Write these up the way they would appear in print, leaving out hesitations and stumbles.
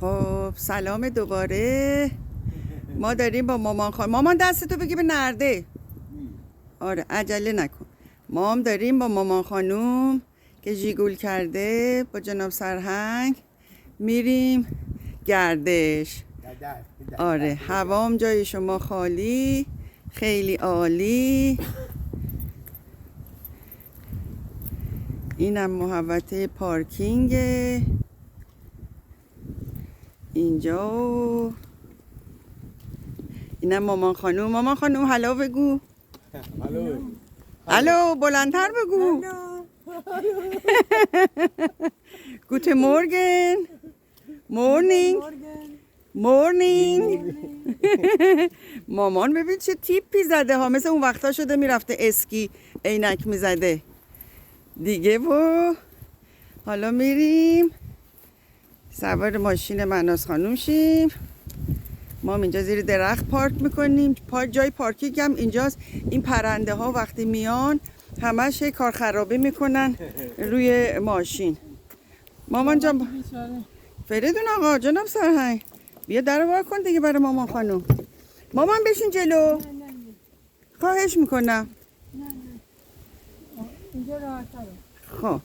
خب سلام دوباره. ما داریم با مامان مامان دستتو بگی به نرده. آره عجله نکن. ما هم داریم با مامان خانوم که ژیگول کرده با جناب سرهنگ میریم گردش. آره هوام جای شما خالی، خیلی عالی. اینم محوطه پارکینگه اینجا. اینم مامان خانوم. مامان خانوم هلو بگو. هلو بلندتر بگو. گوت مورگن. مورنینگ. مورنینگ. مامان ببین چه تیپی زده ها، مثل اون وقتا شده میرفته اسکی عینک میزده دیگه. و حالا میریم سوار ماشین مهناز خانوم شیم. ما اینجا زیر درخت پارک میکنیم. جای پارکینگ هم اینجاست. این پرنده ها وقتی میان همش کار خرابی میکنن روی ماشین. مامان جان فریدون آقا جناب سرهنگ بیا در وا کن دیگه برای مامان خانوم. مامان بشین جلو. خواهش میکنم. اینجا راحت‌تره. خب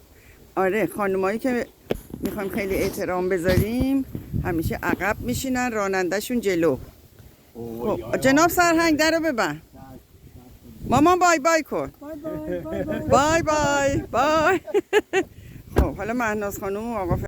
آره خانمایی که میخوایم خیلی احترام بذاریم همیشه عقب میشینن، رانندهشون جلو. خب جناب سرهنگ درو ببند. مامان بای بای کن. بای بای بای بای. بای بای بای. خب حالا مهناز خانم و آقا